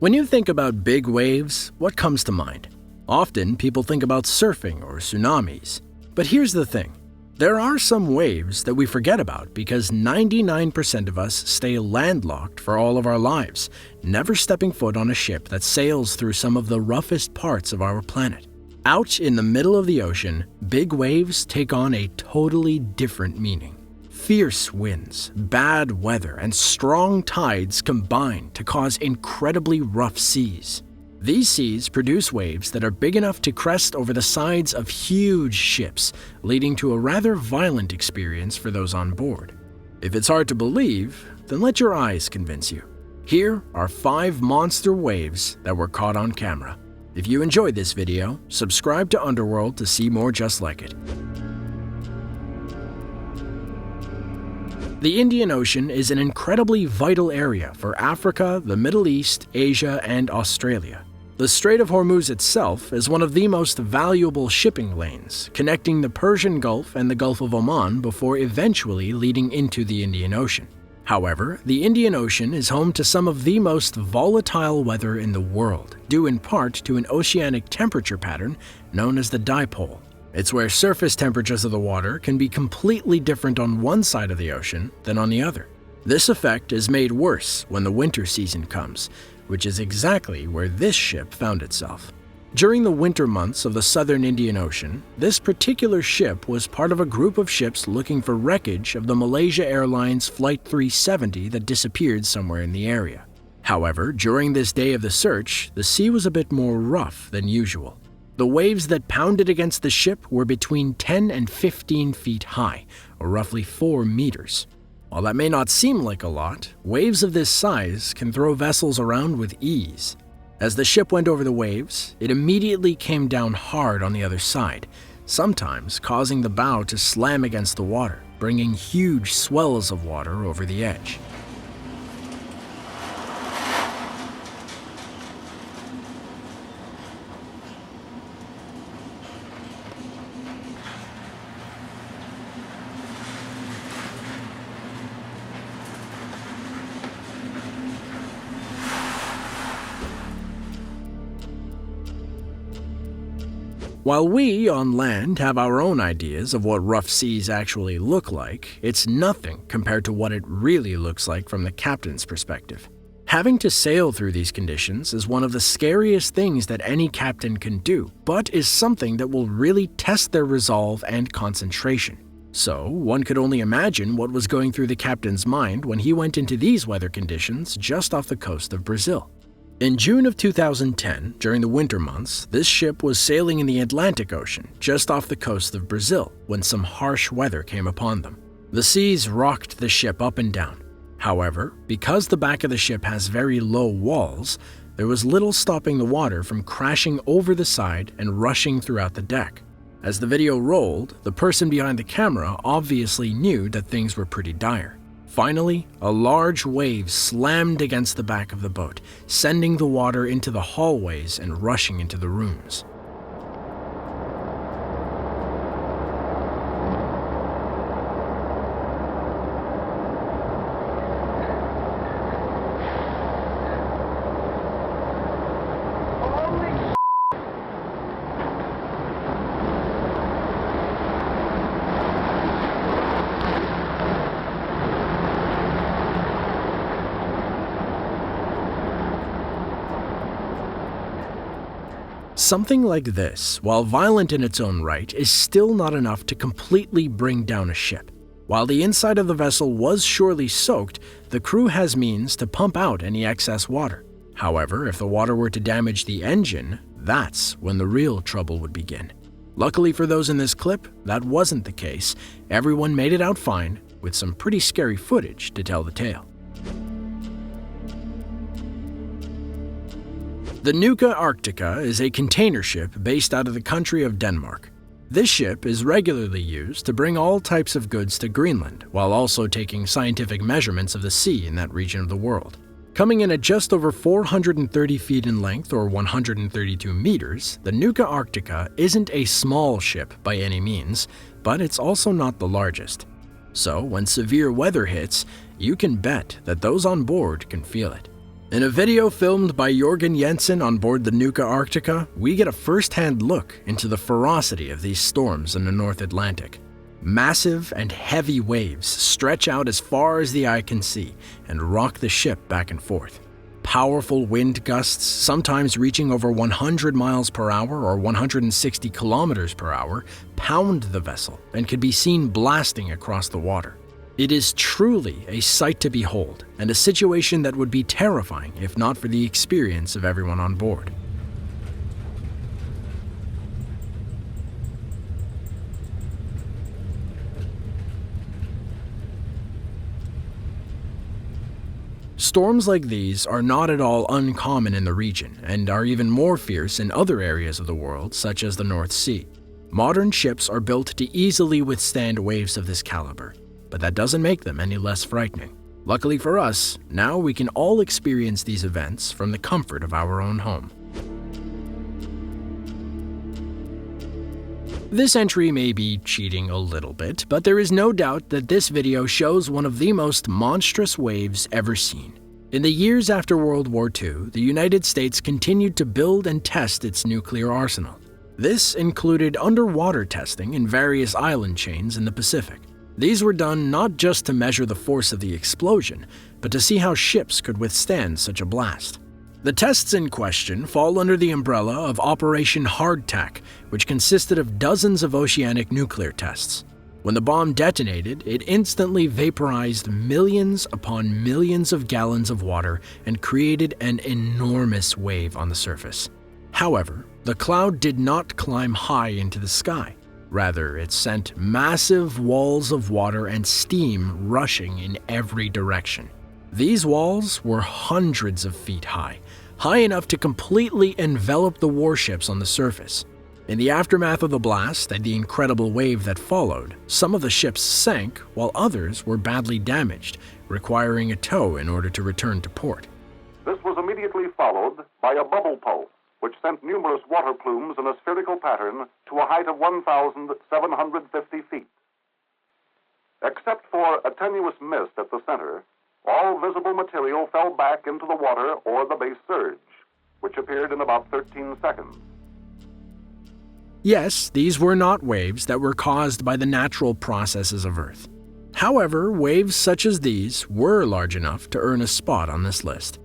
When you think about big waves, what comes to mind? Often, people think about surfing or tsunamis. But here's the thing. There are some waves that we forget about because 99% of us stay landlocked for all of our lives, never stepping foot on a ship that sails through some of the roughest parts of our planet. Out in the middle of the ocean, big waves take on a totally different meaning. Fierce winds, bad weather, and strong tides combine to cause incredibly rough seas. These seas produce waves that are big enough to crest over the sides of huge ships, leading to a rather violent experience for those on board. If it's hard to believe, then let your eyes convince you. Here are 5 monster waves that were caught on camera. If you enjoyed this video, subscribe to Underworld to see more just like it. The Indian Ocean is an incredibly vital area for Africa, the Middle East, Asia, and Australia. The Strait of Hormuz itself is one of the most valuable shipping lanes, connecting the Persian Gulf and the Gulf of Oman before eventually leading into the Indian Ocean. However, the Indian Ocean is home to some of the most volatile weather in the world, due in part to an oceanic temperature pattern known as the dipole. It's where surface temperatures of the water can be completely different on one side of the ocean than on the other. This effect is made worse when the winter season comes, which is exactly where this ship found itself. During the winter months of the southern Indian Ocean, this particular ship was part of a group of ships looking for wreckage of the Malaysia Airlines Flight 370 that disappeared somewhere in the area. However, during this day of the search, the sea was a bit more rough than usual. The waves that pounded against the ship were between 10 and 15 feet high, or roughly 4 meters. While that may not seem like a lot, waves of this size can throw vessels around with ease. As the ship went over the waves, it immediately came down hard on the other side, sometimes causing the bow to slam against the water, bringing huge swells of water over the edge. While we, on land, have our own ideas of what rough seas actually look like, it's nothing compared to what it really looks like from the captain's perspective. Having to sail through these conditions is one of the scariest things that any captain can do, but is something that will really test their resolve and concentration. So, one could only imagine what was going through the captain's mind when he went into these weather conditions just off the coast of Brazil. In June of 2010, during the winter months, this ship was sailing in the Atlantic Ocean, just off the coast of Brazil, when some harsh weather came upon them. The seas rocked the ship up and down. However, because the back of the ship has very low walls, there was little stopping the water from crashing over the side and rushing throughout the deck. As the video rolled, the person behind the camera obviously knew that things were pretty dire. Finally, a large wave slammed against the back of the boat, sending the water into the hallways and rushing into the rooms. Something like this, while violent in its own right, is still not enough to completely bring down a ship. While the inside of the vessel was surely soaked, the crew has means to pump out any excess water. However, if the water were to damage the engine, that's when the real trouble would begin. Luckily for those in this clip, that wasn't the case. Everyone made it out fine, with some pretty scary footage to tell the tale. The Nuka Arctica is a container ship based out of the country of Denmark. This ship is regularly used to bring all types of goods to Greenland, while also taking scientific measurements of the sea in that region of the world. Coming in at just over 430 feet in length, or 132 meters, the Nuka Arctica isn't a small ship by any means, but it's also not the largest. So when severe weather hits, you can bet that those on board can feel it. In a video filmed by Jørgen Jensen on board the Nuka Arctica, we get a first-hand look into the ferocity of these storms in the North Atlantic. Massive and heavy waves stretch out as far as the eye can see and rock the ship back and forth. Powerful wind gusts, sometimes reaching over 100 miles per hour or 160 kilometers per hour, pound the vessel and can be seen blasting across the water. It is truly a sight to behold, and a situation that would be terrifying if not for the experience of everyone on board. Storms like these are not at all uncommon in the region, and are even more fierce in other areas of the world, such as the North Sea. Modern ships are built to easily withstand waves of this caliber, but that doesn't make them any less frightening. Luckily for us, now we can all experience these events from the comfort of our own home. This entry may be cheating a little bit, but there is no doubt that this video shows one of the most monstrous waves ever seen. In the years after World War II, the United States continued to build and test its nuclear arsenal. This included underwater testing in various island chains in the Pacific. These were done not just to measure the force of the explosion, but to see how ships could withstand such a blast. The tests in question fall under the umbrella of Operation Hardtack, which consisted of dozens of oceanic nuclear tests. When the bomb detonated, it instantly vaporized millions upon millions of gallons of water and created an enormous wave on the surface. However, the cloud did not climb high into the sky. Rather, it sent massive walls of water and steam rushing in every direction. These walls were hundreds of feet high enough to completely envelop the warships on the surface. In the aftermath of the blast and the incredible wave that followed, some of the ships sank while others were badly damaged, requiring a tow in order to return to port. This was immediately followed by a bubble pulse, which sent numerous water plumes in a spherical pattern to a height of 1,750 feet. Except for a tenuous mist at the center, all visible material fell back into the water or the base surge, which appeared in about 13 seconds. Yes, these were not waves that were caused by the natural processes of Earth. However, waves such as these were large enough to earn a spot on this list.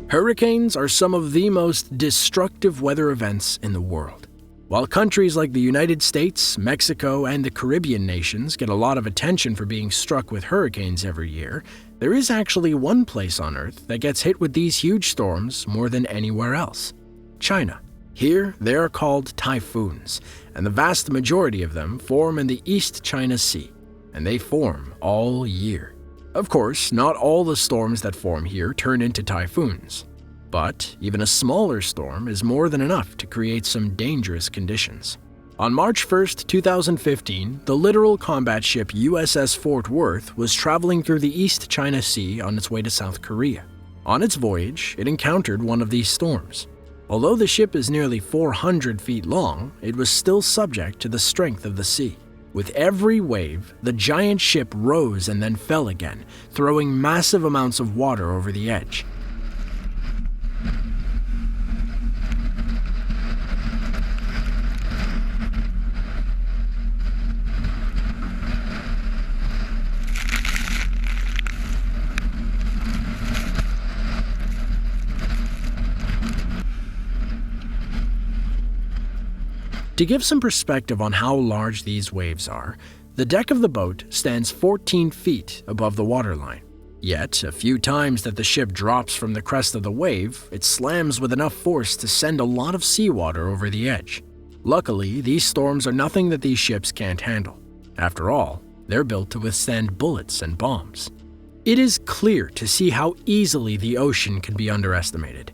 Hurricanes are some of the most destructive weather events in the world. While countries like the United States, Mexico, and the Caribbean nations get a lot of attention for being struck with hurricanes every year, there is actually one place on Earth that gets hit with these huge storms more than anywhere else: China. Here, they are called typhoons, and the vast majority of them form in the East China Sea, and they form all year. Of course, not all the storms that form here turn into typhoons, but even a smaller storm is more than enough to create some dangerous conditions. On March 1st, 2015, the littoral combat ship USS Fort Worth was traveling through the East China Sea on its way to South Korea. On its voyage, it encountered one of these storms. Although the ship is nearly 400 feet long, it was still subject to the strength of the sea. With every wave, the giant ship rose and then fell again, throwing massive amounts of water over the edge. To give some perspective on how large these waves are, the deck of the boat stands 14 feet above the waterline. Yet, a few times that the ship drops from the crest of the wave, it slams with enough force to send a lot of seawater over the edge. Luckily, these storms are nothing that these ships can't handle. After all, they're built to withstand bullets and bombs. It is clear to see how easily the ocean can be underestimated.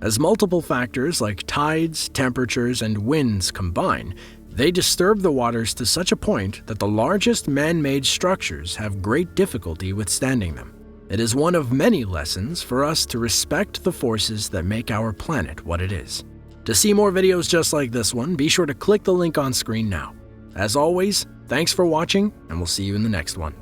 As multiple factors like tides, temperatures, and winds combine, they disturb the waters to such a point that the largest man-made structures have great difficulty withstanding them. It is one of many lessons for us to respect the forces that make our planet what it is. To see more videos just like this one, be sure to click the link on screen now. As always, thanks for watching, and we'll see you in the next one.